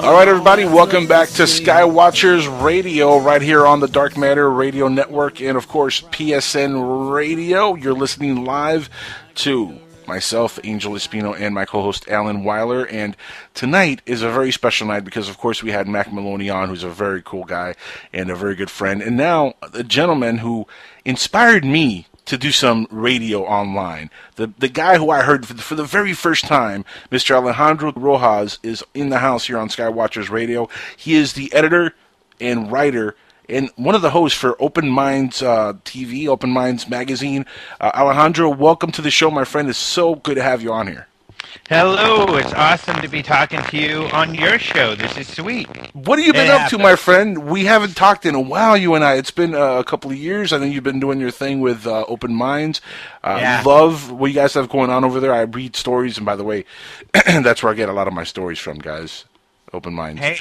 All right, everybody, welcome back to Skywatchers Radio right here on the Dark Matter Radio Network and, of course, PSN Radio. You're listening live to myself, Angel Espino, and my co-host, Alan Weiler. And tonight is a very special night because, of course, we had Mac Maloney on, who's a very cool guy and a very good friend. And now a gentleman who inspired me to do some radio online. The guy who I heard for the very first time, Mr. Alejandro Rojas, is in the house here on Skywatchers Radio. He is the editor and writer and one of the hosts for Open Minds TV, Open Minds Magazine. Alejandro, welcome to the show, my friend. It's so good to have you on here. Hello, it's awesome to be talking to you on your show. This is sweet. What have you been up to, my friend? We haven't talked in a while, you and I. It's been a couple of years. I know you've been doing your thing with Open Minds. Love what you guys have going on over there. I read stories, and by the way, that's where I get a lot of my stories from, guys. Open Minds. Hey,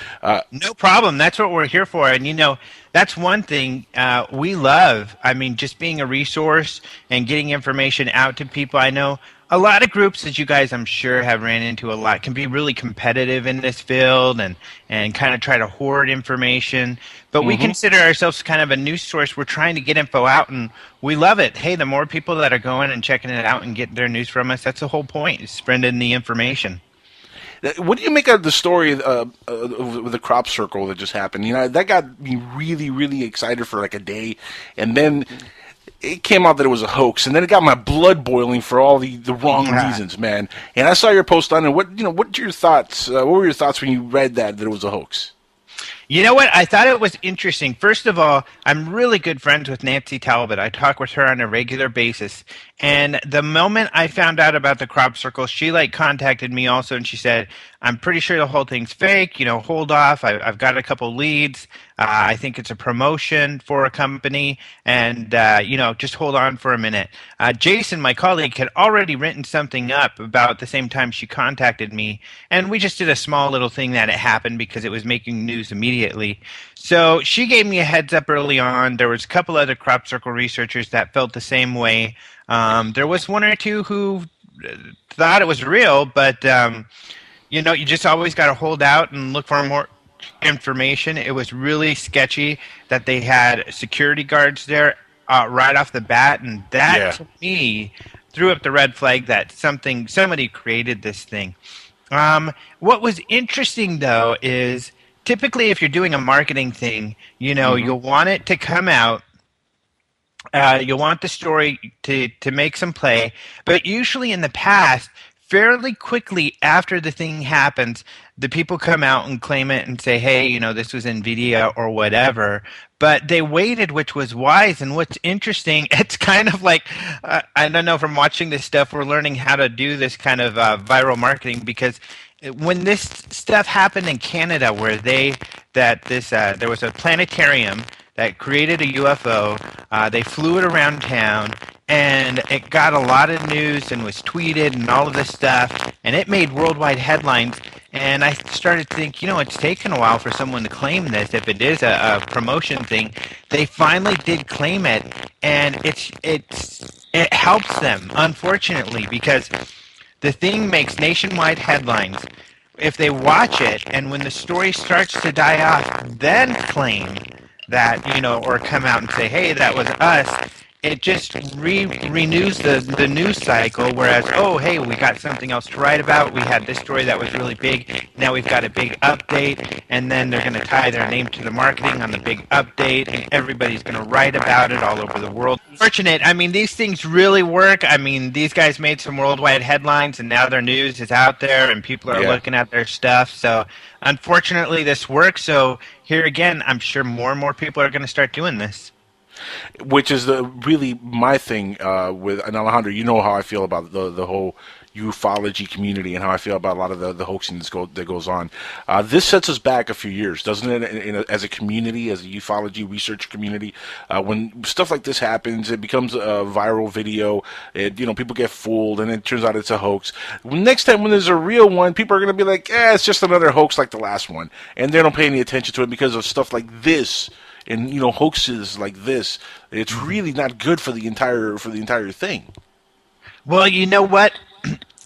no problem. That's what we're here for. And, you know, that's one thing we love. I mean, just being a resource and getting information out to people. I know a lot of groups, as you guys I'm sure have ran into a lot, can be really competitive in this field and kind of try to hoard information. But we consider ourselves kind of a news source. We're trying to get info out, and we love it. Hey, the more people that are going and checking it out and getting their news from us, that's the whole point, is spreading the information. What do you make of the story with the crop circle that just happened? You know, that got me really, really excited for like a day, and then it came out that it was a hoax, and then it got my blood boiling for all the wrong reasons, man. And I saw your post on it. What your thoughts? What were your thoughts when you read that it was a hoax? You know what? I thought it was interesting. First of all, I'm really good friends with Nancy Talbot. I talk with her on a regular basis. And the moment I found out about the crop circle, she contacted me also, and she said, I'm pretty sure the whole thing's fake. You know, hold off. I've got a couple leads. I think it's a promotion for a company. And, just hold on for a minute. Jason, my colleague, had already written something up about the same time she contacted me. And we just did a small little thing that it happened because it was making news immediately. So she gave me a heads up early on. There was a couple other crop circle researchers that felt the same way. There was one or two who thought it was real, but you just always got to hold out and look for more information. It was really sketchy that they had security guards there right off the bat, and that to me threw up the red flag that somebody created this thing. What was interesting though is typically if you're doing a marketing thing, you'll want it to come out. You'll want the story to make some play, but usually in the past, fairly quickly after the thing happens, the people come out and claim it and say, hey, this was NVIDIA or whatever. But they waited, which was wise. And what's interesting, it's kind of like, I don't know, from watching this stuff, we're learning how to do this kind of viral marketing, because when this stuff happened in Canada where there was a planetarium that created a UFO. They flew it around town, and it got a lot of news and was tweeted and all of this stuff, and it made worldwide headlines. And I started to think, it's taken a while for someone to claim this. If it is a promotion thing, they finally did claim it, and it helps them, unfortunately, because the thing makes nationwide headlines. If they watch it, and when the story starts to die off, then claim that, or come out and say, hey, that was us, it just renews the news cycle, whereas, oh, hey, we got something else to write about, we had this story that was really big, now we've got a big update, and then they're going to tie their name to the marketing on the big update, and everybody's going to write about it all over the world. Fortunate, these things really work. These guys made some worldwide headlines, and now their news is out there, and people are looking at their stuff, so unfortunately this works, so here again, I'm sure more and more people are going to start doing this. Which is really my thing with, and Alejandro, you know how I feel about the whole ufology community and how I feel about a lot of the hoaxing that goes on. This sets us back a few years, doesn't it, as a community, as a ufology research community? When stuff like this happens, it becomes a viral video, people get fooled, and it turns out it's a hoax. Next time when there's a real one, people are going to be like, it's just another hoax like the last one, and they don't pay any attention to it because of stuff like this. And hoaxes like this, it's really not good for the entire thing. Well, you know what?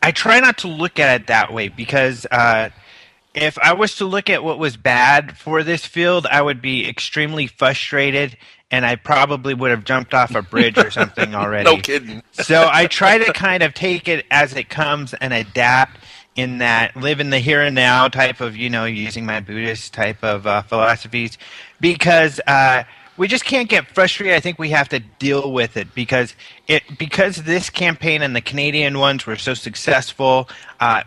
I try not to look at it that way because if I was to look at what was bad for this field, I would be extremely frustrated, and I probably would have jumped off a bridge or something already. No kidding. So I try to kind of take it as it comes and adapt in that live in the here and now type of, using my Buddhist type of philosophies, because we just can't get frustrated. I think we have to deal with it because this campaign and the Canadian ones were so successful.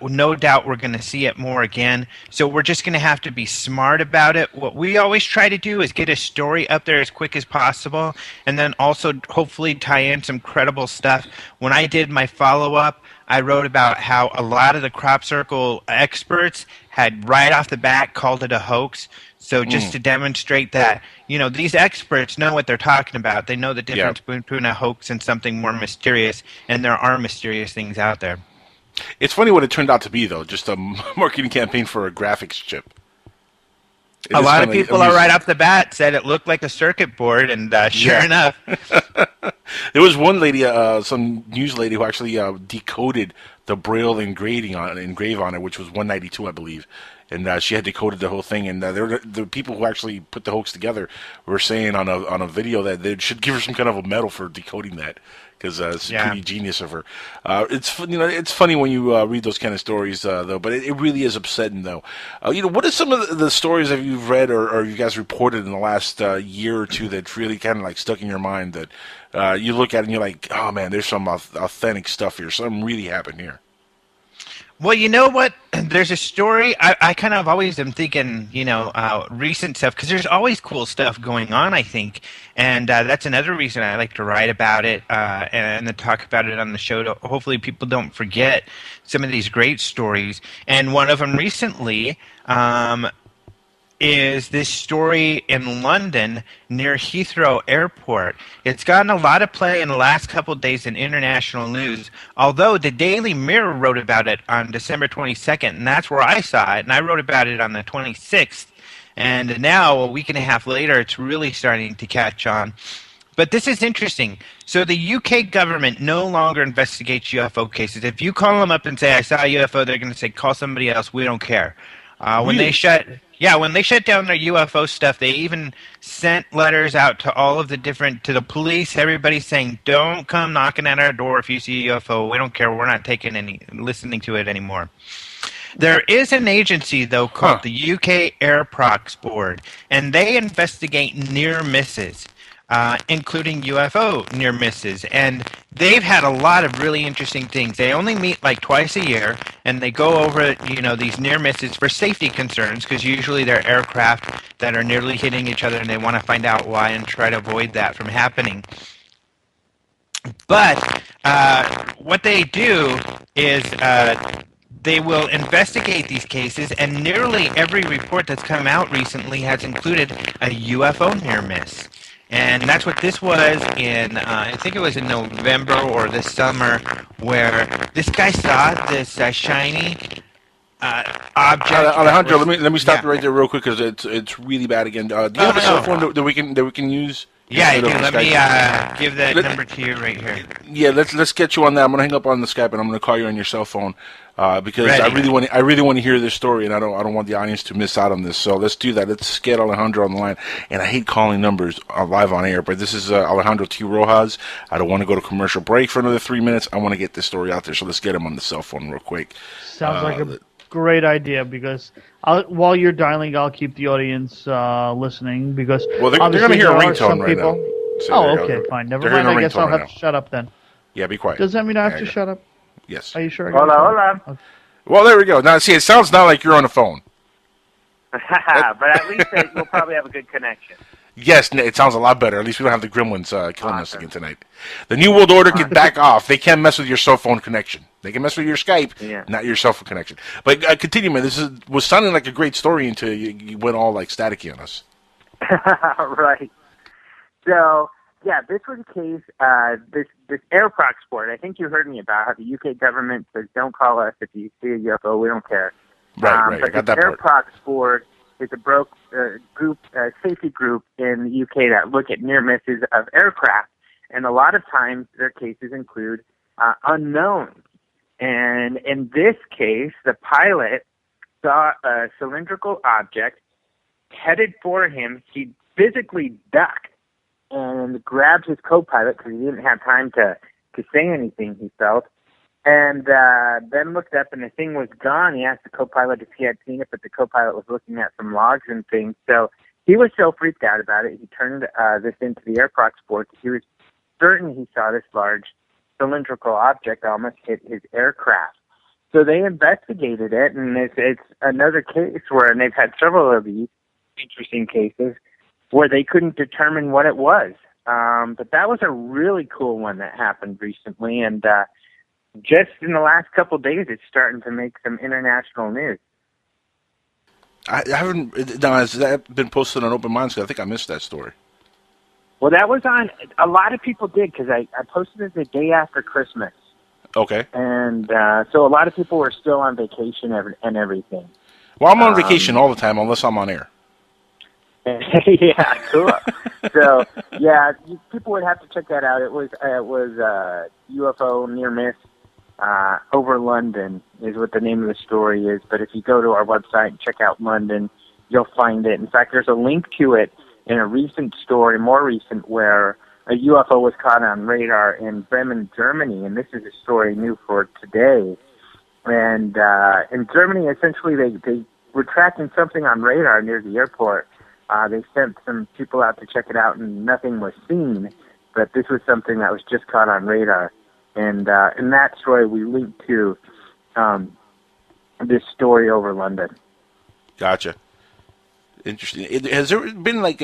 No doubt we're going to see it more again. So we're just going to have to be smart about it. What we always try to do is get a story up there as quick as possible, and then also hopefully tie in some credible stuff. When I did my follow-up, I wrote about how a lot of the crop circle experts had right off the bat called it a hoax. So just to demonstrate that, these experts know what they're talking about. They know the difference between a hoax and something more mysterious, and there are mysterious things out there. It's funny what it turned out to be, though, just a marketing campaign for a graphics chip. A lot of people are right off the bat said it looked like a circuit board, and sure enough. There was one lady, some news lady, who actually decoded the Braille engrave on it, which was 192, I believe. And she had decoded the whole thing. And the people who actually put the hoax together were saying on a video that they should give her some kind of a medal for decoding that, because it's pretty genius of her. It's funny when you read those kind of stories, though. But it really is upsetting, though. What are some of the stories that you've read or you guys reported in the last year or two that really kind of like stuck in your mind that you look at and you're like, oh man, there's some authentic stuff here. Something really happened here. Well, you know what? There's a story. I kind of always am thinking, recent stuff, because there's always cool stuff going on, I think. And that's another reason I like to write about it and then talk about it on the show. Hopefully people don't forget some of these great stories. And one of them recently is this story in London near Heathrow Airport. It's gotten a lot of play in the last couple of days in international news, although the Daily Mirror wrote about it on December 22nd, and that's where I saw it, and I wrote about it on the 26th. And now, a week and a half later, it's really starting to catch on. But this is interesting. So the UK government no longer investigates UFO cases. If you call them up and say, I saw a UFO, they're going to say, call somebody else, we don't care. When they shut down their UFO stuff, they even sent letters out to all of the to the police, everybody saying, don't come knocking at our door if you see a UFO. We don't care. We're not listening to it anymore. There is an agency, though, called the UK Air Prox Board, and they investigate near misses, including UFO near misses. And they've had a lot of really interesting things. They only meet like twice a year, and they go over, these near misses for safety concerns, because usually they're aircraft that are nearly hitting each other, and they want to find out why and try to avoid that from happening. But what they do is they will investigate these cases, and nearly every report that's come out recently has included a UFO near miss. And that's what this was in, I think it was in November or this summer, where this guy saw this shiny object. Alejandro, let me stop you right there real quick, because it's really bad again. Do you have a cell phone that we can use? Yeah, I do. Let me give that number to you right here. Yeah, let's get you on that. I'm gonna hang up on the Skype, and I'm gonna call you on your cell phone because I really want to hear this story, and I don't want the audience to miss out on this. So let's do that. Let's get Alejandro on the line. And I hate calling numbers live on air, but this is Alejandro T. Rojas. I don't want to go to commercial break for another 3 minutes. I want to get this story out there, so let's get him on the cell phone real quick. Sounds like a great idea, because while you're dialing, I'll keep the audience listening, because they're going to hear a ringtone right now. So okay, fine. Never mind. I guess I'll have to shut up then. Yeah, be quiet. Does that mean I have to shut up? Yes. Are you sure? Hola. Okay. Well, there we go. Now, see, it sounds not like you're on the phone. But at least we'll probably have a good connection. Yes, it sounds a lot better. At least we don't have the gremlins killing us again tonight. The New World Order can back off. They can't mess with your cell phone connection. They can mess with your Skype, not your cell phone connection. But continue, man. This was sounding like a great story until you went all like staticky on us. Right. So, yeah, this was a case, this Air Prox Board. I think you heard me about how the UK government says, don't call us if you see a UFO, we don't care. Right, but I got that the Air part. Prox Board is a safety group in the UK that look at near misses of aircraft, and a lot of times their cases include unknowns. And in this case, the pilot saw a cylindrical object headed for him. He physically ducked and grabbed his co-pilot because he didn't have time to say anything, he felt, and then looked up and the thing was gone. He asked the co-pilot if he had seen it, but the co-pilot was looking at some logs and things. So he was so freaked out about it, he turned this into the air prox board. He was certain he saw this large cylindrical object almost hit his aircraft. So they investigated it, and it's another case where, and they've had several of these interesting cases, where they couldn't determine what it was. But that was a really cool one that happened recently, and just in the last couple of days, it's starting to make some international news. I haven't. Now, has that been posted on Open Minds? 'Cause I think I missed that story. Well, that was on. A lot of people did because I posted it the day after Christmas. Okay. And so a lot of people were still on vacation and everything. Well, I'm on vacation all the time unless I'm on air. Yeah, cool. So, yeah, people would have to check that out. It was UFO near miss over London is what the name of the story is. But if you go to our website and check out London, you'll find it. In fact, there's a link to it in a recent story, more recent, where a UFO was caught on radar in Bremen, Germany, and this is a story new for today. And in Germany, essentially, they were tracking something on radar near the airport. They sent some people out to check it out, and nothing was seen. But this was something that was just caught on radar. And in that story, we linked to this story over London. Gotcha. Interesting. Has there been like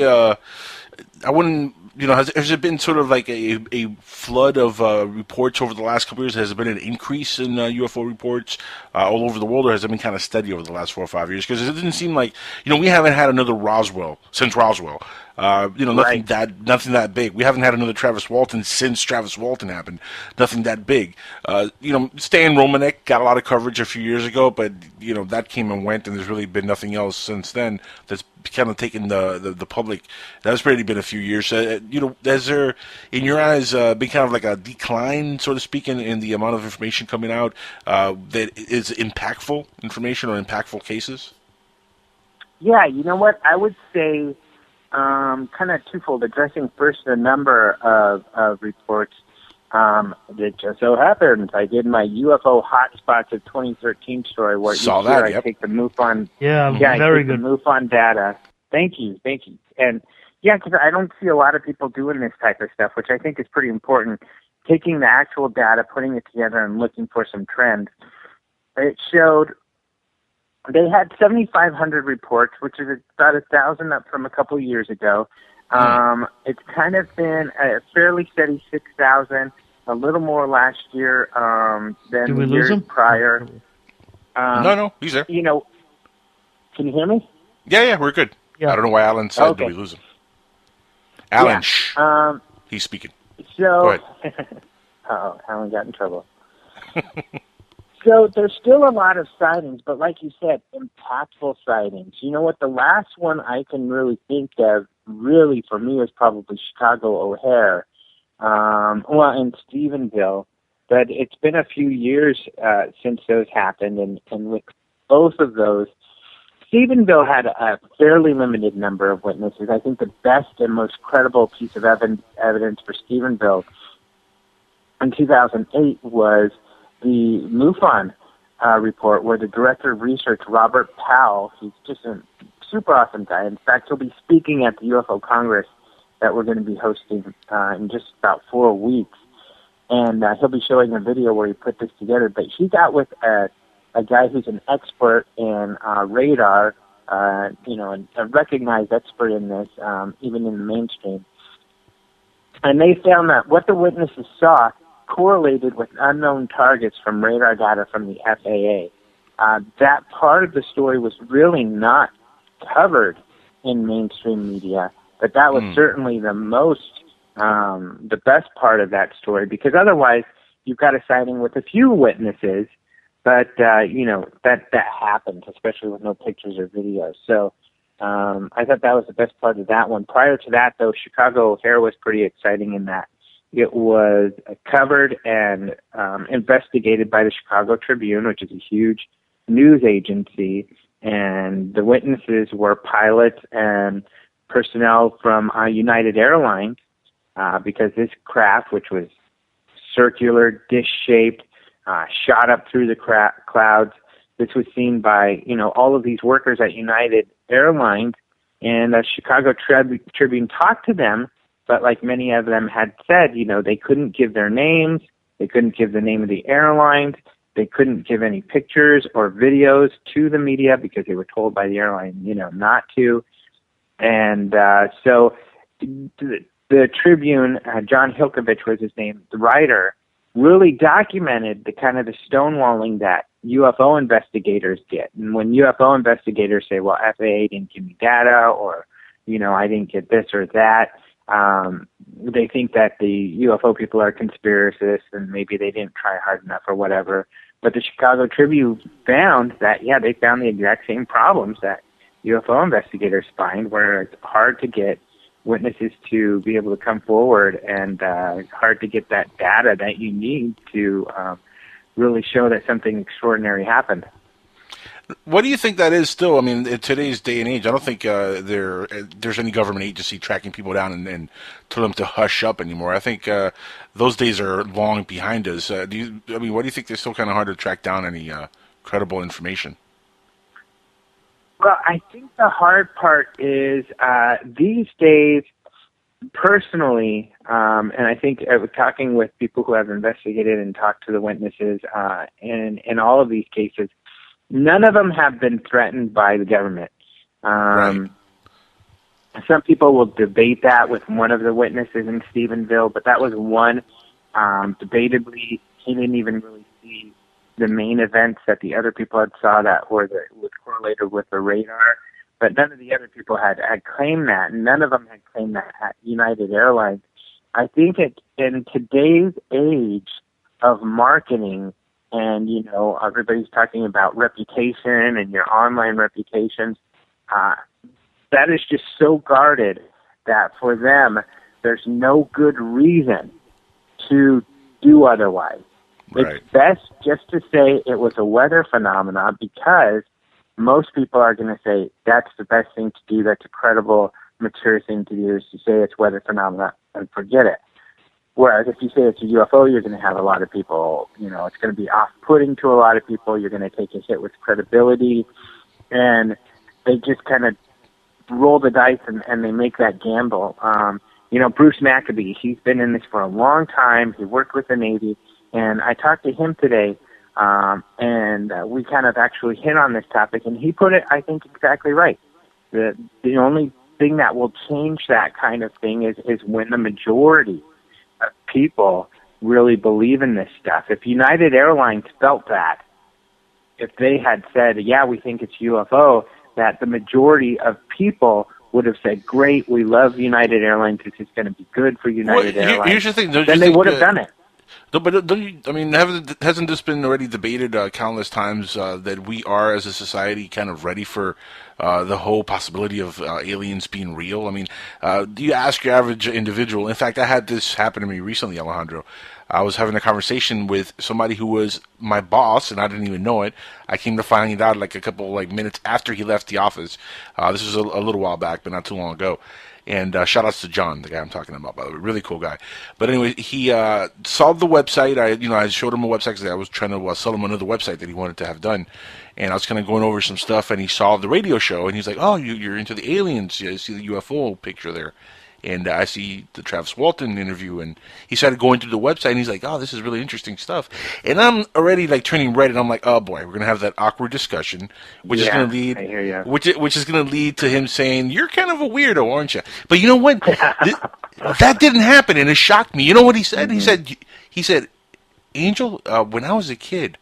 I wouldn't, has there been sort of like a flood of reports over the last couple of years? Has there been an increase in UFO reports all over the world, or has it been kind of steady over the last 4 or 5 years? Because it didn't seem like, we haven't had another Roswell since Roswell. Nothing right. nothing that big. We haven't had another Travis Walton since Travis Walton happened. Nothing that big. Stan Romanek got a lot of coverage a few years ago, but that came and went, and there's really been nothing else since then that's kind of taken the public. That's really been a few years. Has there, in your eyes, been kind of like a decline, so to speak, in the amount of information coming out that is impactful information or impactful cases? Yeah, you know what? I would say kind of twofold, addressing first the number of reports. It just so happens I did my UFO Hotspots of 2013 story where I take the MUFON. Very good. The MUFON data. Thank you. And yeah, because I don't see a lot of people doing this type of stuff, which I think is pretty important. Taking the actual data, putting it together, and looking for some trends. It showed they had 7,500 reports, which is about 1,000 up from a couple years ago. It's kind of been a fairly steady 6,000, a little more last year than the years prior. No, he's there. Can you hear me? Yeah, we're good. Yeah. I don't know why Alan said, did we lose him? Alan, shh. He's speaking. Go ahead. Alan got in trouble. So there's still a lot of sightings, but like you said, impactful sightings. You know what? The last one I can really think of, really for me, was probably Chicago O'Hare, in Stephenville. But it's been a few years since those happened, and with both of those, Stephenville had a fairly limited number of witnesses. I think the best and most credible piece of evidence for Stephenville in 2008 was the MUFON report, where the director of research, Robert Powell, he's just a super awesome guy. In fact, he'll be speaking at the UFO Congress that we're going to be hosting in just about 4 weeks. And he'll be showing a video where he put this together. But he got with a guy who's an expert in radar, a recognized expert in this, even in the mainstream. And they found that what the witnesses saw correlated with unknown targets from radar data from the FAA. That part of the story was really not covered in mainstream media, but that was certainly the best part of that story, because otherwise you've got a sighting with a few witnesses, but that happened, especially with no pictures or videos. So I thought that was the best part of that one. Prior to that, though, Chicago O'Hare was pretty exciting in that it was covered and investigated by the Chicago Tribune, which is a huge news agency, and the witnesses were pilots and personnel from United Airlines, because this craft, which was circular, dish-shaped, shot up through the clouds. This was seen by, all of these workers at United Airlines, and the Chicago Tribune talked to them, but like many of them had said, they couldn't give their names, they couldn't give the name of the airlines, they couldn't give any pictures or videos to the media because they were told by the airline, not to. And so the Tribune, John Hilkovich was his name, the writer, really documented the kind of the stonewalling that UFO investigators get. And when UFO investigators say, well, FAA didn't give me data, or, I didn't get this or that, they think that the UFO people are conspiracists and maybe they didn't try hard enough or whatever. But the Chicago Tribune found that, they found the exact same problems that UFO investigators find, where it's hard to get witnesses to be able to come forward, and it's hard to get that data that you need to really show that something extraordinary happened. What do you think that is still? I mean, in today's day and age, I don't think there's any government agency tracking people down and tell them to hush up anymore. I think those days are long behind us. What do you think it's still kind of hard to track down any credible information? Well, I think the hard part is these days, personally, and I think talking with people who have investigated and talked to the witnesses in all of these cases, none of them have been threatened by the government. Right. Some people will debate that with one of the witnesses in Stephenville, but that was one. Debatably, he didn't even really see the main events that the other people had saw that was correlated with the radar. But none of the other people had claimed that, and none of them had claimed that at United Airlines. I think in today's age of marketing, and, everybody's talking about reputation and your online reputations, that is just so guarded that for them, there's no good reason to do otherwise. Right. It's best just to say it was a weather phenomenon, because most people are going to say that's the best thing to do, that's a credible, mature thing to do, is to say it's weather phenomena and forget it. Whereas if you say it's a UFO, you're going to have a lot of people, it's going to be off-putting to a lot of people, you're going to take a hit with credibility, and they just kind of roll the dice and they make that gamble. Bruce Maccabee, he's been in this for a long time, he worked with the Navy, and I talked to him today, and we kind of actually hit on this topic, and he put it, I think, exactly right. The only thing that will change that kind of thing is when the majority of people really believe in this stuff. If United Airlines felt that, if they had said, yeah, we think it's UFO, that the majority of people would have said, great, we love United Airlines, this is going to be good for United Airlines, here's the thing, then they would have done it. No, but hasn't this been already debated countless times that we are, as a society, kind of ready for the whole possibility of aliens being real? I mean, do you ask your average individual? In fact, I had this happen to me recently, Alejandro. I was having a conversation with somebody who was my boss, and I didn't even know it. I came to find out like a couple minutes after he left the office. This was a little while back, but not too long ago. And shout outs to John, the guy I'm talking about, by the way. Really cool guy. But anyway, he solved the website. I showed him a website because I was trying to sell him another website that he wanted to have done. And I was kind of going over some stuff, and he solved the radio show. And he's like, oh, you're into the aliens. I see the UFO picture there. And I see the Travis Walton interview, and he started going through the website, and he's like, oh, this is really interesting stuff. And I'm already turning red, and I'm like, oh boy, we're going to have that awkward discussion, which is going to lead, which is going to lead to him saying, you're kind of a weirdo, aren't you? But you know what? That didn't happen, and it shocked me. You know what he said? Mm-hmm. He said, Angel, when I was a kid,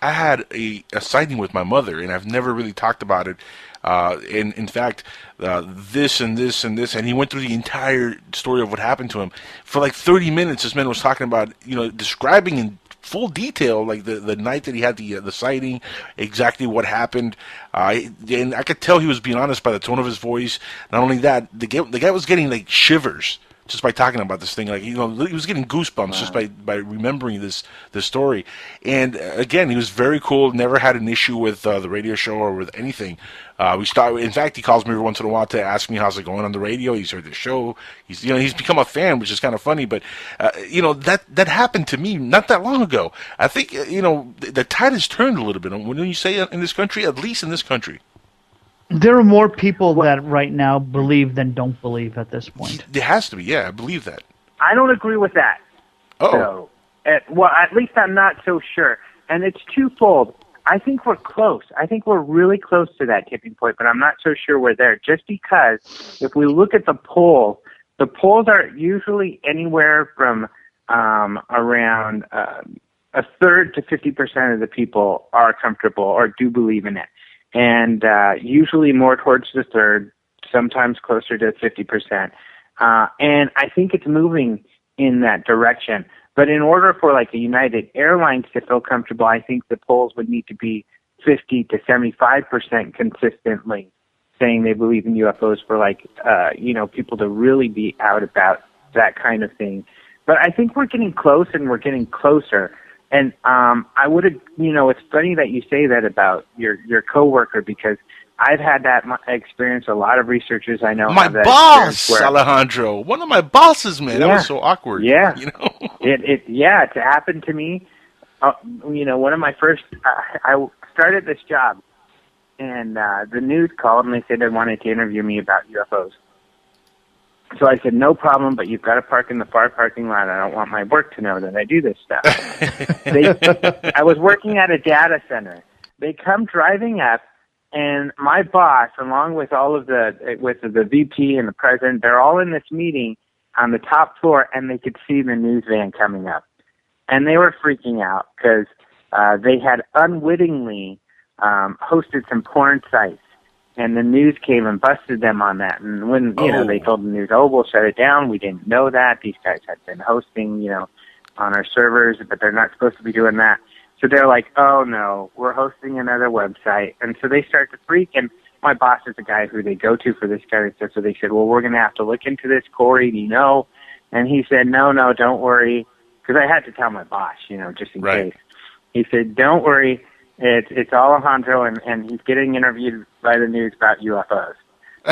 I had a sighting with my mother, and I've never really talked about it. And in fact, this and this and this, and he went through the entire story of what happened to him for 30 minutes. This man was talking about, describing in full detail, the night that he had the sighting, exactly what happened. And I could tell he was being honest by the tone of his voice. Not only that, the guy was getting shivers just by talking about this thing. Like, he was getting goosebumps just by remembering this story. And again, he was very cool. Never had an issue with the radio show or with anything. In fact, he calls me every once in a while to ask me how's it going on the radio. He's heard the show. He's become a fan, which is kind of funny. But that happened to me not that long ago. I think the tide has turned a little bit. When you say in this country, at least in this country. There are more people that right now believe than don't believe at this point. There has to be, yeah, I believe that. I don't agree with that. Oh. So, at least I'm not so sure. And it's twofold. I think we're close. I think we're really close to that tipping point, but I'm not so sure we're there. Just because if we look at the polls are usually anywhere from around a third to 50% of the people are comfortable or do believe in it. And usually more towards the third, sometimes closer to 50%. And I think it's moving in that direction. But in order for like the United Airlines to feel comfortable, I think the polls would need to be 50 to 75% consistently saying they believe in UFOs for people to really be out about that kind of thing. But I think we're getting close, and we're getting closer. And I would have, it's funny that you say that about your coworker, because I've had that experience. A lot of researchers I know. My boss, Alejandro, one of my bosses, man. That was so awkward. Yeah, it happened to me. One of my first, I started this job, and the news called and they said they wanted to interview me about UFOs. So I said, no problem, but you've got to park in the far parking lot. I don't want my work to know that I do this stuff. I was working at a data center. They come driving up, and my boss, along with all of the VP and the president, they're all in this meeting on the top floor, and they could see the news van coming up. And they were freaking out because they had unwittingly hosted some porn sites. And the news came and busted them on that. And when, they told the news, we'll shut it down. We didn't know that. These guys had been hosting, on our servers, but they're not supposed to be doing that. So they're like, oh, no, we're hosting another website. And so they start to freak. And my boss is the guy who they go to for this kind of stuff. So they said, well, we're going to have to look into this, Corey, do you know? And he said, no, don't worry. Because I had to tell my boss, just in case. He said, don't worry. It's Alejandro, and he's getting interviewed by the news about UFOs.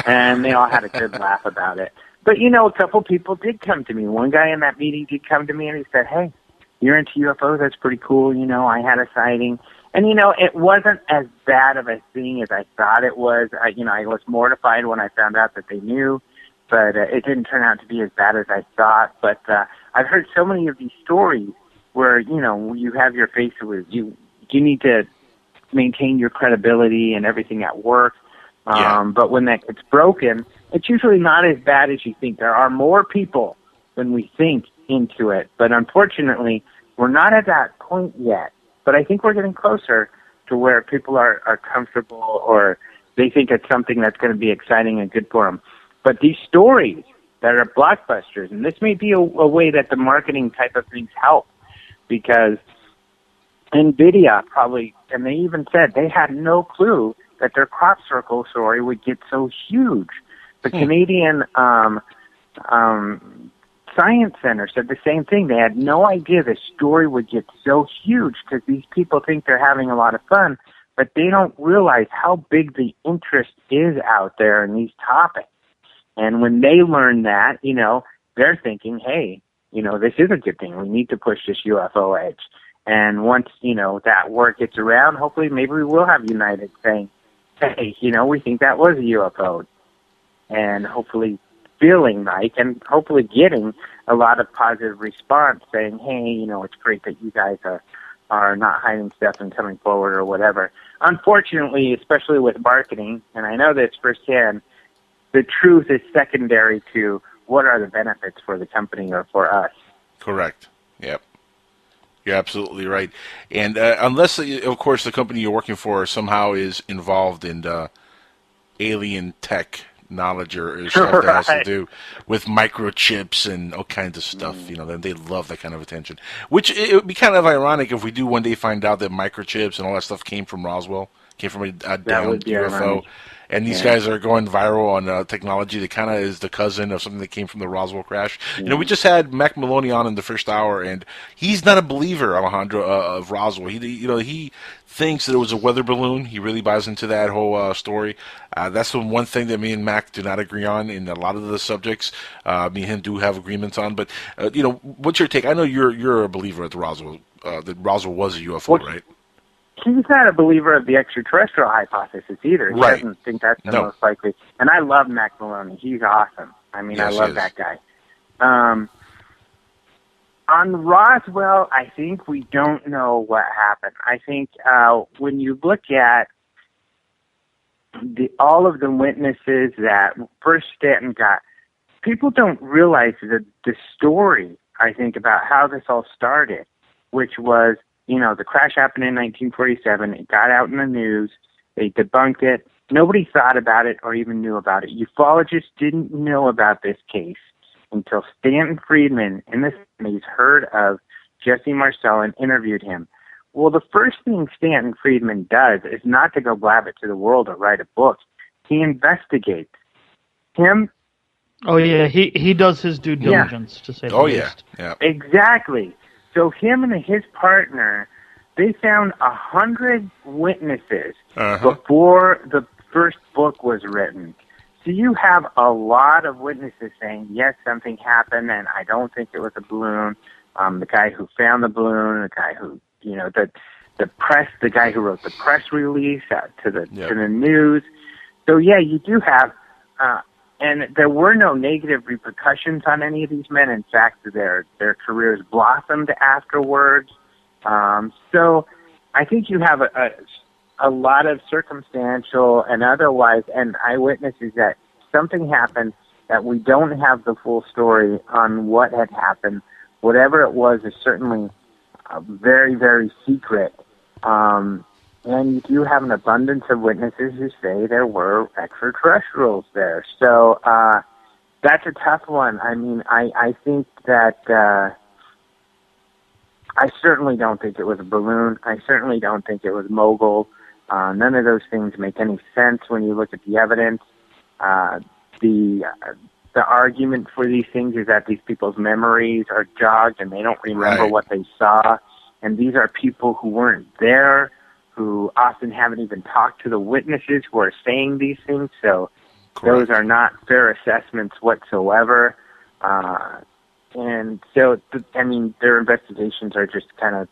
And they all had a good laugh about it. But, a couple people did come to me. One guy in that meeting did come to me, and he said, hey, you're into UFOs? That's pretty cool. I had a sighting. And, it wasn't as bad of a thing as I thought it was. I was mortified when I found out that they knew, but it didn't turn out to be as bad as I thought. But I've heard so many of these stories where, you have your face with you need to maintain your credibility and everything at work. But when that gets broken, it's usually not as bad as you think. There are more people than we think into it. But unfortunately, we're not at that point yet. But I think we're getting closer to where people are comfortable, or they think it's something that's going to be exciting and good for them. But these stories that are blockbusters, and this may be a way that the marketing type of things help, because NVIDIA probably, and they even said they had no clue that their crop circle story would get so huge. The Canadian Science Center said the same thing. They had no idea the story would get so huge because these people think they're having a lot of fun, but they don't realize how big the interest is out there in these topics. And when they learn that, they're thinking, hey, this is a good thing. We need to push this UFO edge. And once, that word gets around, hopefully maybe we will have United saying, hey, we think that was a UFO. And hopefully feeling like, and hopefully getting a lot of positive response saying, hey, it's great that you guys are not hiding stuff and coming forward or whatever. Unfortunately, especially with marketing, and I know this firsthand, the truth is secondary to what are the benefits for the company or for us. Correct. Yep. You're absolutely right. And unless, of course, the company you're working for somehow is involved in alien tech knowledge or stuff that has to do with microchips and all kinds of stuff, then they love that kind of attention. Which it would be kind of ironic if we do one day find out that microchips and all that stuff came from Roswell, came from a downed UFO. ironic. and these guys are going viral on technology that kind of is the cousin of something that came from the Roswell crash. We just had Mac Maloney on in the first hour, and he's not a believer, Alejandro, of Roswell. He thinks that it was a weather balloon. He really buys into that whole story. That's the one thing that me and Mac do not agree on in a lot of the subjects. Me and him do have agreements on, but what's your take? I know you're a believer at the Roswell. That Roswell was a UFO, right? He's not a believer of the extraterrestrial hypothesis either. He doesn't think that's the most likely. And I love Mac Maloney. He's awesome. I mean, I love that guy. On Roswell, I think we don't know what happened. I think when you look at all of the witnesses that first Stanton got, people don't realize the story, I think, about how this all started, which was, the crash happened in 1947. It got out in the news. They debunked it. Nobody thought about it or even knew about it. Ufologists didn't know about this case until Stanton Friedman in the 70s heard of Jesse Marcel and interviewed him. Well, the first thing Stanton Friedman does is not to go blab it to the world or write a book. He investigates. Oh, yeah, he does his due diligence, to say the least. Yeah. Exactly. So him and his partner, they found 100 witnesses before the first book was written. So you have a lot of witnesses saying, yes, something happened, and I don't think it was a balloon. The guy who found the balloon, the guy who, the press, the guy who wrote the press release to the news. So, yeah, you do have, and there were no negative repercussions on any of these men. In fact, their careers blossomed afterwards. So I think you have a lot of circumstantial and otherwise and eyewitnesses that something happened that we don't have the full story on what had happened. Whatever it was is certainly very, very secret. And you do have an abundance of witnesses who say there were extraterrestrials there. So that's a tough one. I mean, I think that I certainly don't think it was a balloon. I certainly don't think it was mogul. None of those things make any sense when you look at the evidence. The argument for these things is that these people's memories are jogged and they don't remember what they saw. And these are people who weren't there, who often haven't even talked to the witnesses who are saying these things. So those are not fair assessments whatsoever. And so, their investigations are just kind of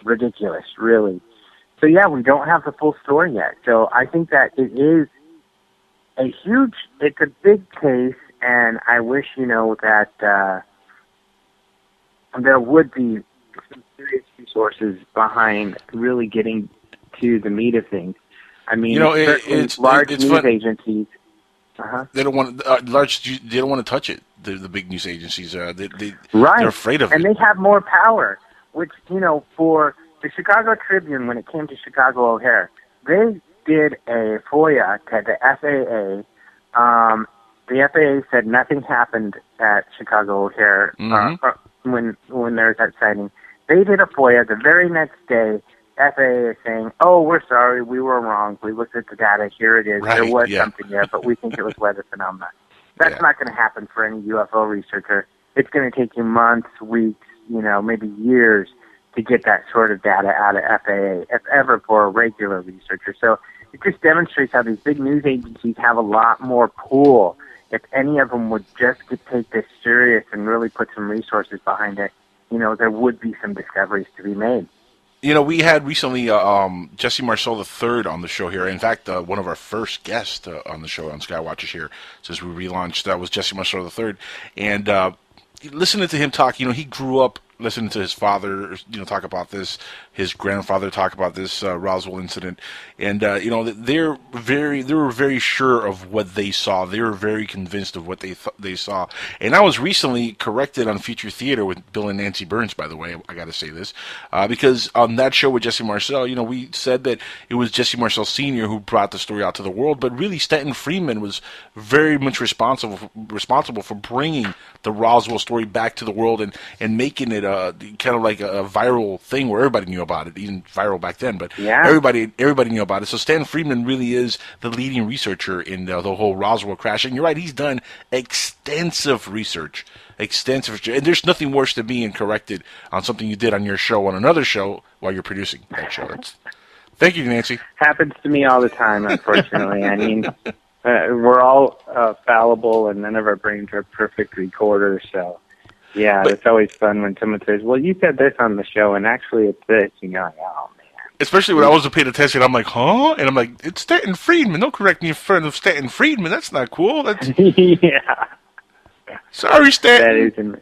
ridiculous, really. So, yeah, we don't have the full story yet. So I think that it is it's a big case, and I wish, that there would be some serious resources behind really getting to the meat of things. I mean, it's large news agencies. They don't want They don't want to touch it. The big news agencies, they're afraid of it, and they have more power. Which for the Chicago Tribune, when it came to Chicago O'Hare, they did a FOIA to the FAA. The FAA said nothing happened at Chicago O'Hare when there was that sighting. They did a FOIA the very next day. FAA is saying, "Oh, we're sorry, we were wrong. We looked at the data. Here it is. There was something there, but we think it was weather phenomena." That's not going to happen for any UFO researcher. It's going to take you months, weeks, maybe years to get that sort of data out of FAA, if ever for a regular researcher. So it just demonstrates how these big news agencies have a lot more pull. If any of them would just take this serious and really put some resources behind it, there would be some discoveries to be made. We had recently Jesse Marcel III on the show here. In fact, one of our first guests on the show on Skywatchers here, since we relaunched, that was Jesse Marcel III. And listening to him talk, he grew up listening to his father, talk about this, his grandfather talk about this Roswell incident, and they were very sure of what they saw. They were very convinced of what they saw. And I was recently corrected on Future Theater with Bill and Nancy Burns, by the way. I got to say this because on that show with Jesse Marcel, we said that it was Jesse Marcel Sr. who brought the story out to the world, but really Stanton Friedman was very much responsible for bringing the Roswell story back to the world and making it it kind of like a viral thing where everybody knew about it, even viral back then. But Yeah. everybody knew about it. So Stan Friedman really is the leading researcher in the whole Roswell crash. And you're right, he's done extensive research. And there's nothing worse than being corrected on something you did on your show on another show while you're producing that show. Thank you, Nancy. Happens to me all the time, unfortunately. I mean, we're all fallible, and none of our brains are perfect recorders. So, yeah, it's always fun when someone says, "Well, you said this on the show, and actually it's this." You know, like, oh man. Especially when I wasn't paying attention, I'm like, huh? And I'm like, it's Stanton Friedman. Don't correct me in front of Stanton Friedman. That's not cool. That's Yeah. sorry, Stanton. That is.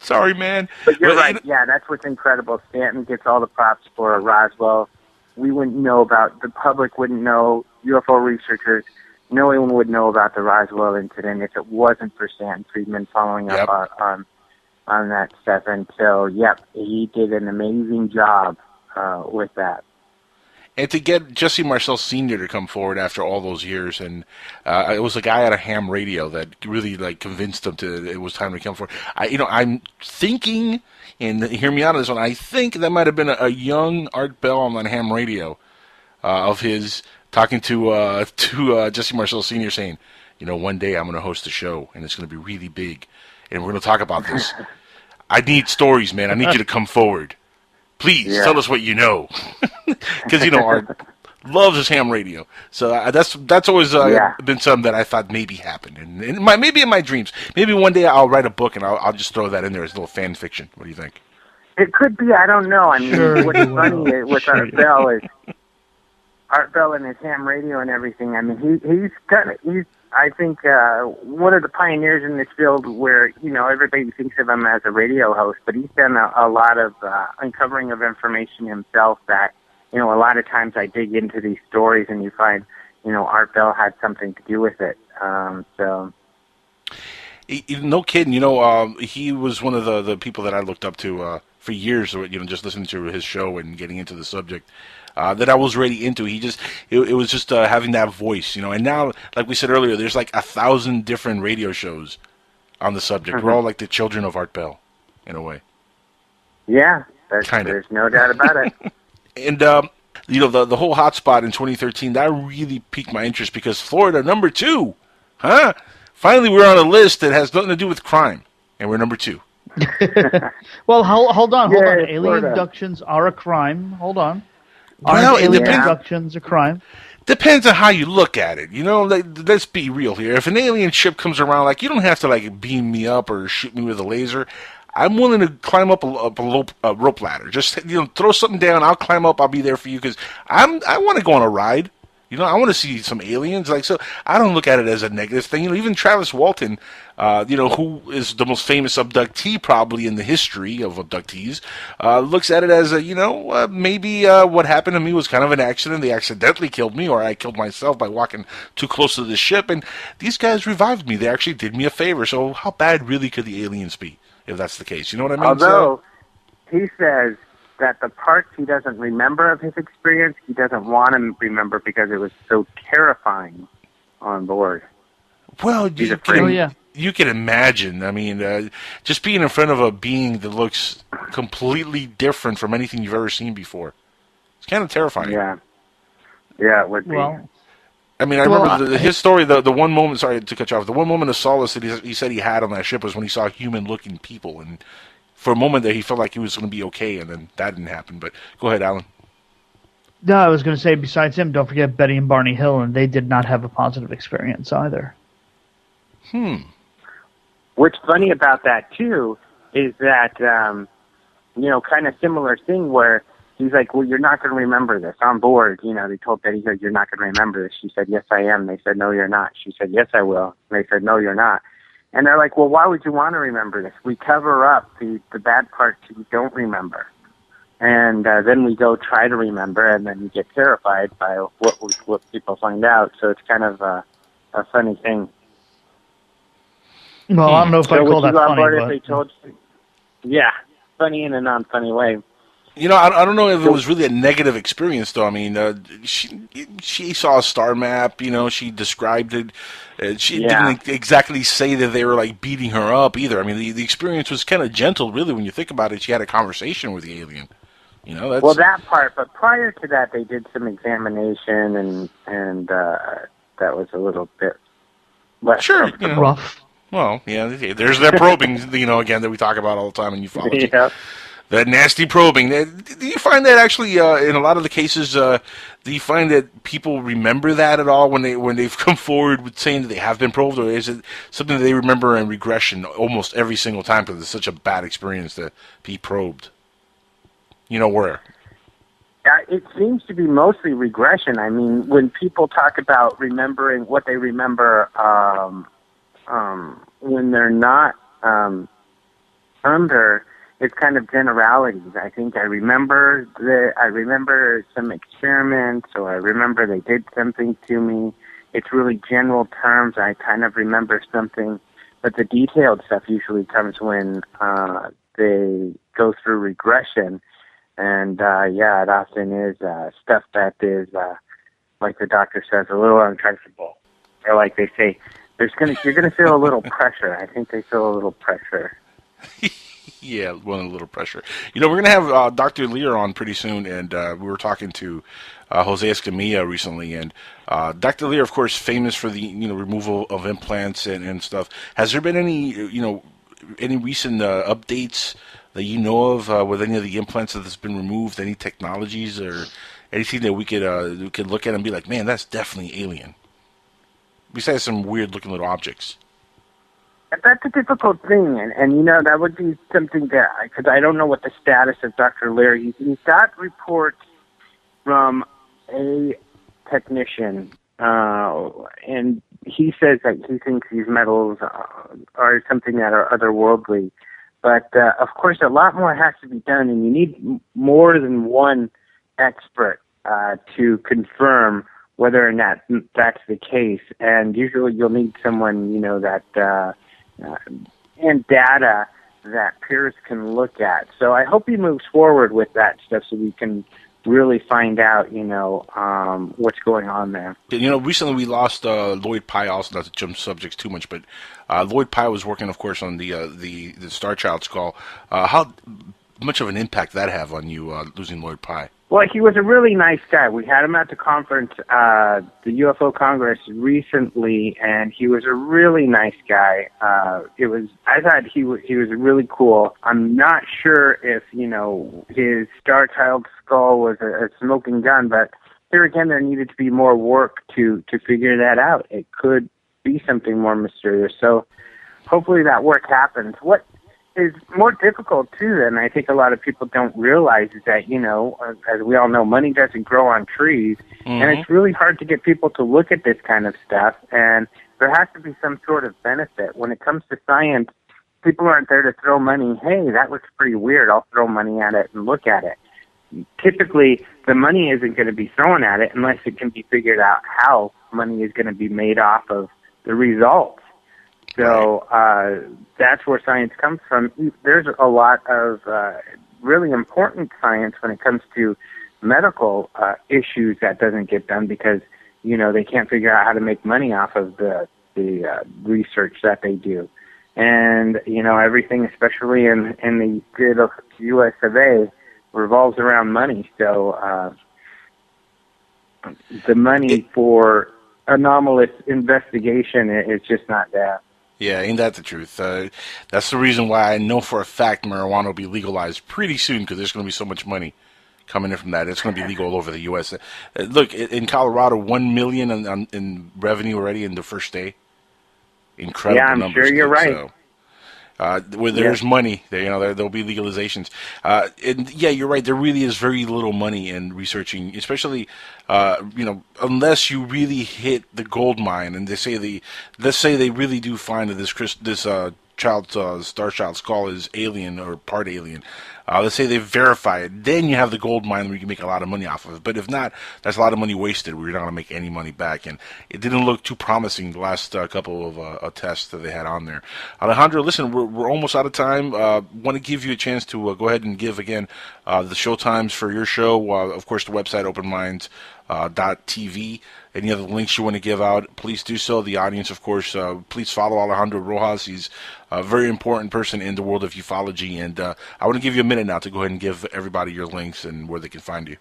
Sorry, man. But you're right. Yeah, that's what's incredible. Stanton gets all the props for Roswell. We wouldn't know about, the public wouldn't know, UFO researchers, no one would know about the Roswell incident if it wasn't for Stanton Friedman following up on that stuff. And so, he did an amazing job with that. And to get Jesse Marcel Sr. to come forward after all those years, and it was a guy at a ham radio that really convinced him it was time to come forward. I'm thinking, and hear me out on this one, I think that might have been a young Art Bell on that ham radio of his talking to Jesse Marcel Sr. saying, one day I'm going to host a show and it's going to be really big, and we're going to talk about this. I need stories, man. I need you to come forward. Please tell us what you know, because Art loves his ham radio. So that's always been something that I thought maybe happened, and maybe in my dreams. Maybe one day I'll write a book and I'll just throw that in there as a little fan fiction. What do you think? It could be. I don't know. I mean, what's funny with Art Bell is Art Bell and his ham radio and everything. I mean, he's I think one of the pioneers in this field where, everybody thinks of him as a radio host, but he's done a lot of uncovering of information himself that, a lot of times I dig into these stories and you find, Art Bell had something to do with it. So. No kidding. He was one of the people that I looked up to for years, just listening to his show and getting into the subject. That I was really into. It was just having that voice, and now, like we said earlier, there's 1,000 different radio shows on the subject. We're all like the children of Art Bell, in a way. Yeah, there's no doubt about it. And, the whole hotspot in 2013, that really piqued my interest because Florida, number 2, huh? Finally, we're on a list that has nothing to do with crime, and we're number 2. Well, hold on. Alien Florida. Abductions are a crime. Hold on. Well, it depends. Abductions a crime. Depends on how you look at it. Let's be real here. If an alien ship comes around, you don't have to beam me up or shoot me with a laser. I'm willing to climb up a rope ladder. Just throw something down. I'll climb up. I'll be there for you because I want to go on a ride. I want to see some aliens. So I don't look at it as a negative thing. Even Travis Walton, who is the most famous abductee probably in the history of abductees, looks at it as maybe what happened to me was kind of an accident. They accidentally killed me, or I killed myself by walking too close to the ship. And these guys revived me. They actually did me a favor. So how bad really could the aliens be if that's the case? You know what I mean? Although he says that the parts he doesn't remember of his experience, he doesn't want to remember because it was so terrifying on board. Well, you can imagine. I mean, just being in front of a being that looks completely different from anything you've ever seen before. It's kind of terrifying. Yeah, it would be. Well, I mean, I remember his story, the one moment, sorry to cut you off, the one moment of solace that he said he had on that ship was when he saw human-looking people, and for a moment there, he felt like he was going to be okay, and then that didn't happen. But go ahead, Alan. No, I was going to say, besides him, don't forget Betty and Barney Hill, and they did not have a positive experience either. What's funny about that, too, is that, kind of similar thing where he's like, well, you're not going to remember this. On board, they told Betty, you're not going to remember this. She said, yes, I am. They said, no, you're not. She said, yes, I will. And they said, no, you're not. And they're like, well, why would you want to remember this? We cover up the bad parts you don't remember. And then we go try to remember, and then you get terrified by what people find out. So it's kind of a funny thing. Well, I don't know if I call that funny, but... If they told you, yeah, funny in a non-funny way. I don't know if it was really a negative experience, though. I mean, she saw a star map. She described it. She didn't exactly say that they were like beating her up either. I mean, the experience was kind of gentle, really, when you think about it. She had a conversation with the alien. Well, that part, but prior to that, they did some examination, and that was a little bit less rough. Well, yeah, there's that probing, again, that we talk about all the time in ufology. Yeah. That nasty probing. Do you find that actually, in a lot of the cases, do you find that people remember that at all when they've come forward with saying that they have been probed, or is it something that they remember in regression almost every single time because it's such a bad experience to be probed? Where? It seems to be mostly regression. I mean, when people talk about remembering what they remember when they're not under, it's kind of generalities. I think I remember some experiments, or I remember they did something to me. It's really general terms. I kind of remember something, but the detailed stuff usually comes when they go through regression. And, it often is stuff that is, like the doctor says, a little untraceable. Or like they say, you're going to feel a little pressure. I think they feel a little pressure. Yeah, a little pressure. We're going to have Dr. Lear on pretty soon, and we were talking to Jose Escamilla recently. And Dr. Lear, of course, famous for the removal of implants and stuff. Has there been any recent updates that you know of with any of the implants that's been removed, any technologies or anything that we could look at and be like, man, that's definitely alien? Besides some weird-looking little objects. That's a difficult thing, and that would be something that, because I don't know what the status of Dr. Lear. He's got reports from a technician, and he says that he thinks these metals are something that are otherworldly. But, of course, a lot more has to be done, and you need more than one expert to confirm whether or not that's the case. And usually you'll need someone, that and data that peers can look at. So I hope he moves forward with that stuff so we can really find out, what's going on there. Recently we lost Lloyd Pye, also not to jump subjects too much, but Lloyd Pye was working, of course, on the Star Child skull. How much of an impact that have on you, losing Lloyd Pye? Well, he was a really nice guy. We had him at the conference, the UFO Congress recently, and he was a really nice guy. I thought he was really cool. I'm not sure if, his Star Child skull was a smoking gun, but here again, there needed to be more work to figure that out. It could be something more mysterious. So hopefully that work happens. What is more difficult, too, than I think a lot of people don't realize is that, as we all know, money doesn't grow on trees, and it's really hard to get people to look at this kind of stuff, and there has to be some sort of benefit. When it comes to science, people aren't there to throw money. Hey, that looks pretty weird. I'll throw money at it and look at it. Typically, the money isn't going to be thrown at it unless it can be figured out how money is going to be made off of the results. So that's where science comes from. There's a lot of really important science when it comes to medical issues that doesn't get done because, they can't figure out how to make money off of the research that they do. And, everything, especially in the good of U.S. of A., revolves around money. So the money for anomalous investigation is just not there. Yeah, ain't that the truth? That's the reason why I know for a fact marijuana will be legalized pretty soon because there's going to be so much money coming in from that. It's going to be legal all over the U.S. Look, in Colorado, $1 million in revenue already in the first day. Incredible numbers. Yeah, I'm sure you're right. So, where there's money, there'll be legalizations. And yeah, you're right. There really is very little money in researching, especially, unless you really hit the gold mine. And let's say they really do find that this Star Child's call is alien or part alien. Let's say they verify it, then you have the gold mine where you can make a lot of money off of it. But if not, that's a lot of money wasted where you're not going to make any money back. And it didn't look too promising the last couple of tests that they had on there. Alejandro, listen, we're almost out of time. Want to give you a chance to go ahead and give again the show times for your show. Of course, the website, Open Minds .tv. Any other links you want to give out, please do so. The audience, of course, please follow Alejandro Rojas. He's a very important person in the world of ufology, and I want to give you a minute now to go ahead and give everybody your links and where they can find you.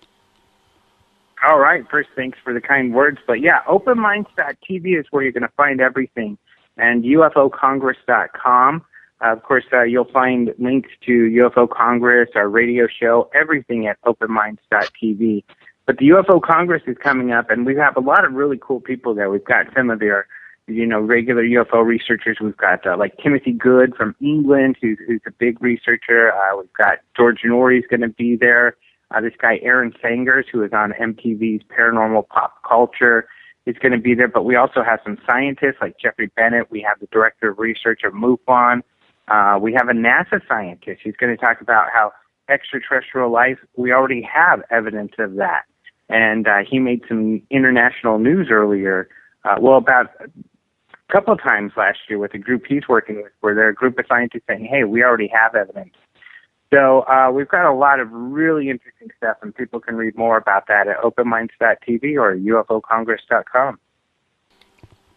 All right. First, thanks for the kind words. But yeah, openminds.tv is where you're going to find everything, and ufocongress.com. Of course, you'll find links to UFO Congress, our radio show, everything at openminds.tv. But the UFO Congress is coming up, and we have a lot of really cool people there. We've got some of their, regular UFO researchers. We've got like Timothy Good from England, who's a big researcher. We've got George Norrie's going to be there. This guy Aaron Sangers, who is on MTV's Paranormal Pop Culture, is going to be there. But we also have some scientists like Jeffrey Bennett. We have the director of research of MUFON. We have a NASA scientist who's going to talk about how extraterrestrial life, we already have evidence of that. And he made some international news earlier, about a couple of times last year with the group he's working with, where they're a group of scientists saying, hey, we already have evidence. So we've got a lot of really interesting stuff, and people can read more about that at openminds.tv or ufocongress.com.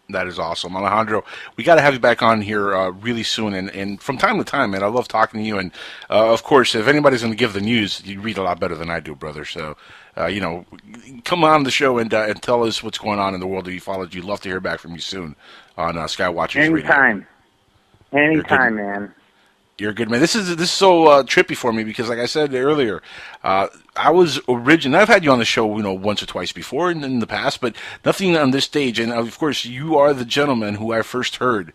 That is awesome. Alejandro, we got to have you back on here really soon, and from time to time, man. I love talking to you, and of course, if anybody's going to give the news, you read a lot better than I do, brother. So, come on the show and tell us what's going on in the world of ufology. Love to hear back from you soon on Skywatchers Radio. Anytime, man. You're a good man. This is so trippy for me because, like I said earlier, I was I've had you on the show, once or twice before in the past, but nothing on this stage. And of course, you are the gentleman who I first heard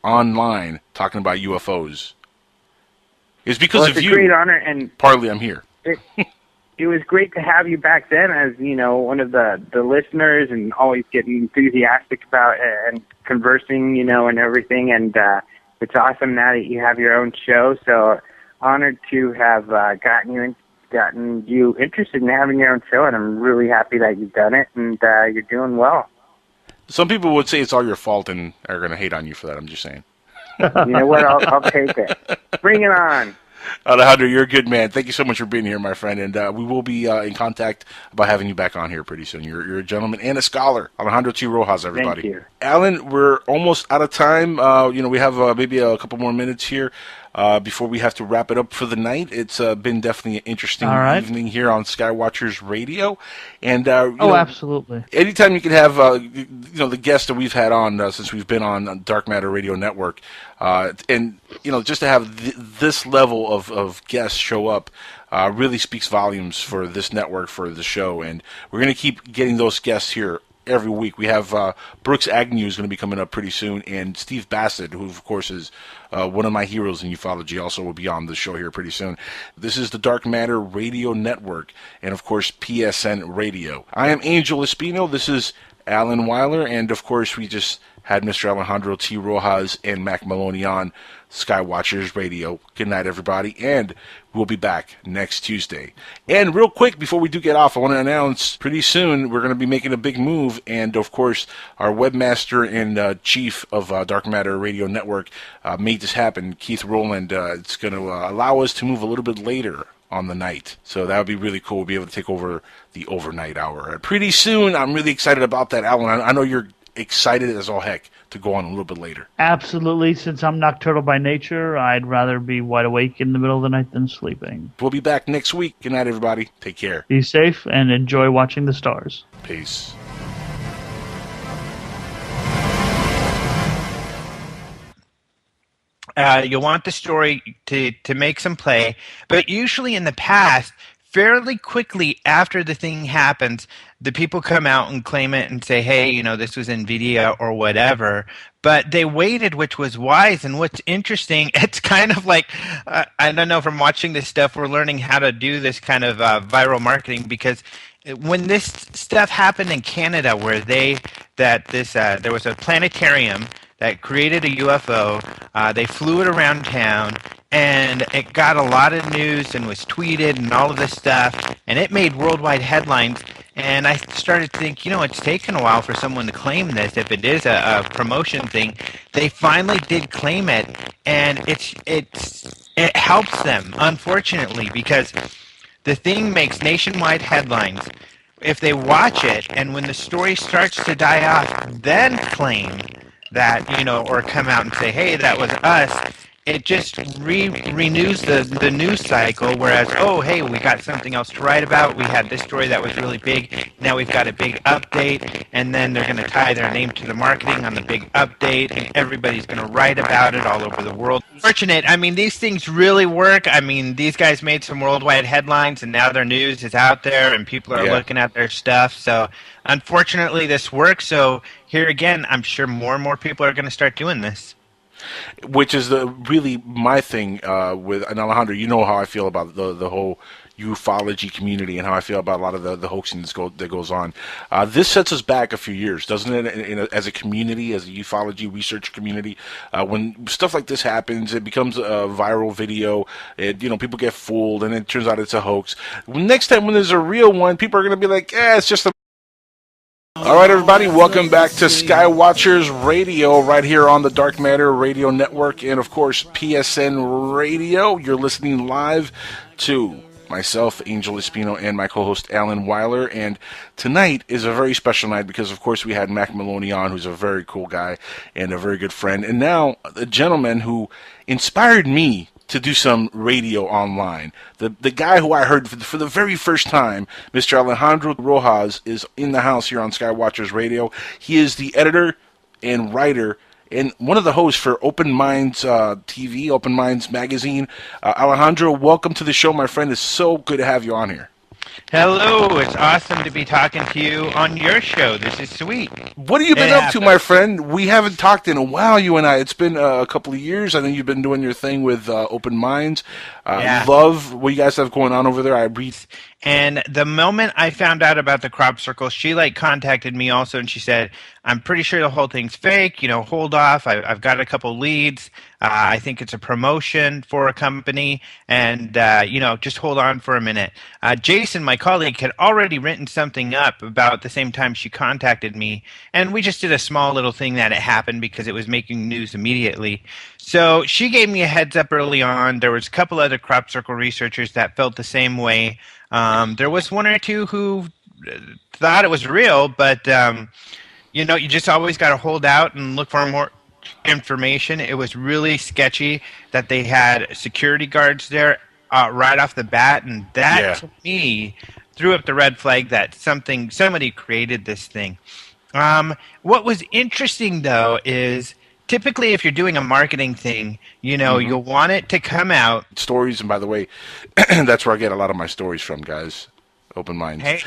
online talking about UFOs. It's because of you. It's a great honor, and partly I'm here. It was great to have you back then as, one of the listeners, and always getting enthusiastic about and conversing, and everything. And it's awesome now that you have your own show. So honored to have gotten you interested in having your own show, and I'm really happy that you've done it, and you're doing well. Some people would say it's all your fault and are going to hate on you for that. I'm just saying. You know what? I'll take it. Bring it on. Alejandro, you're a good man. Thank you so much for being here, my friend, and we will be in contact about having you back on here pretty soon. You're a gentleman and a scholar. Alejandro T. Rojas, everybody. Thank you. Alan, we're almost out of time. We have maybe a couple more minutes here before we have to wrap it up for the night. It's been definitely an interesting evening here on Skywatchers Radio, and absolutely. Anytime you can have the guests that we've had on since we've been on Dark Matter Radio Network, and just to have this level of guests show up really speaks volumes for this network, for the show, and we're going to keep getting those guests here every week. We have Brooks Agnew is going to be coming up pretty soon, and Steve Bassett, who of course is one of my heroes in ufology, also will be on the show here pretty soon. This is the Dark Matter Radio Network, and of course PSN Radio. I am Angel Espino. This is Alan Weiler, and of course we just had Mr. Alejandro T. Rojas and Mac Maloney on Skywatchers Radio. Good night, everybody, and we'll be back next Tuesday. And real quick, before we do get off, I want to announce pretty soon we're going to be making a big move, and of course, our webmaster and chief of Dark Matter Radio Network made this happen, Keith Rowland. It's going to allow us to move a little bit later on the night. So that would be really cool. We'll be able to take over the overnight hour. Pretty soon, I'm really excited about that, Alan. I know you're excited as all heck to go on a little bit later. Absolutely. Since I'm nocturnal by nature, I'd rather be wide awake in the middle of the night than sleeping. We'll be back next week. Good night, everybody. Take care. Be safe and enjoy watching the stars. Peace. You want the story to make some play, but usually in the past, fairly quickly after the thing happens, the people come out and claim it and say, hey, this was NVIDIA or whatever. But they waited, which was wise. And what's interesting, it's kind of like, I don't know, from watching this stuff, we're learning how to do this kind of viral marketing, because when this stuff happened in Canada, where there was a planetarium that created a UFO. They flew it around town, and it got a lot of news and was tweeted and all of this stuff, and it made worldwide headlines. And I started to think, it's taken a while for someone to claim this. If it is a promotion thing, they finally did claim it, and it helps them, unfortunately, because the thing makes nationwide headlines. If they watch it, and when the story starts to die off, then claim that, or come out and say, hey, that was us, it just renews the news cycle, whereas, oh, hey, we got something else to write about. We had this story that was really big. Now we've got a big update, and then they're going to tie their name to the marketing on the big update, and everybody's going to write about it all over the world. Fortunate. I mean, these things really work. I mean, these guys made some worldwide headlines, and now their news is out there, and people are looking at their stuff. So, unfortunately, this works. So, here again, I'm sure more and more people are going to start doing this. Which is really my thing with, and Alejandro, you know how I feel about the whole ufology community and how I feel about a lot of the hoaxing that goes on. This sets us back a few years, doesn't it, as a community, as a ufology research community? When stuff like this happens, it becomes a viral video. People get fooled, and it turns out it's a hoax. Next time when there's a real one, people are going to be like, it's just a... All right, everybody, welcome back to Skywatchers Radio right here on the Dark Matter Radio Network and, of course, PSN Radio. You're listening live to myself, Angel Espino, and my co-host, Alan Weiler. And tonight is a very special night because, of course, we had Mac Maloney on, who's a very cool guy and a very good friend. And now a gentleman who inspired me to do some radio online. The guy who I heard for the very first time, Mr. Alejandro Rojas, is in the house here on Skywatchers Radio. He is the editor and writer and one of the hosts for Open Minds TV, Open Minds Magazine. Alejandro, welcome to the show, my friend. It's so good to have you on here. Hello, it's awesome to be talking to you on your show. This is sweet. What have you been up to, my friend? We haven't talked in a while, you and I. It's been a couple of years. I know you've been doing your thing with Open Minds. Love what you guys have going on over there. I read. And the moment I found out about the crop circle, she contacted me also, and she said, I'm pretty sure the whole thing's fake. Hold off. I've got a couple leads. I think it's a promotion for a company, and just hold on for a minute. Jason, my colleague, had already written something up about the same time she contacted me, and we just did a small little thing that it happened because it was making news immediately. So she gave me a heads up early on. There was a couple other crop circle researchers that felt the same way. There was one or two who thought it was real, but you just always got to hold out and look for more information. It was really sketchy that they had security guards there right off the bat, and that to me threw up the red flag that somebody created this thing. What was interesting though is typically if you're doing a marketing thing, you'll want it to come out. Stories, and by the way, that's where I get a lot of my stories from, guys. Open Minds. Hey,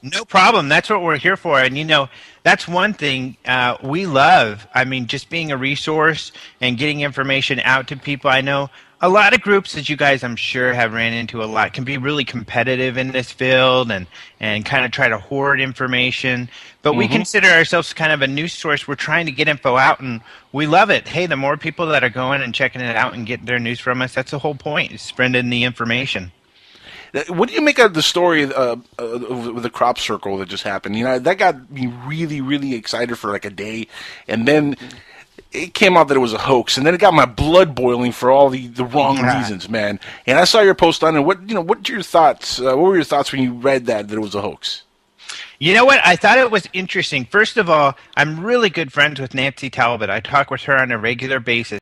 no problem. That's what we're here for. And, that's one thing we love. I mean, just being a resource and getting information out to people. I know a lot of groups that you guys, I'm sure, have ran into a lot can be really competitive in this field and kind of try to hoard information. But we consider ourselves kind of a news source. We're trying to get info out, and we love it. Hey, the more people that are going and checking it out and getting their news from us, that's the whole point, is spreading the information. What do you make of the story of the crop circle that just happened? That got me really, really excited for like a day, and then it came out that it was a hoax, and then it got my blood boiling for all the wrong reasons, man. And I saw your post on it. What were your thoughts? What were your thoughts when you read that it was a hoax? You know what? I thought it was interesting. First of all, I'm really good friends with Nancy Talbot. I talk with her on a regular basis.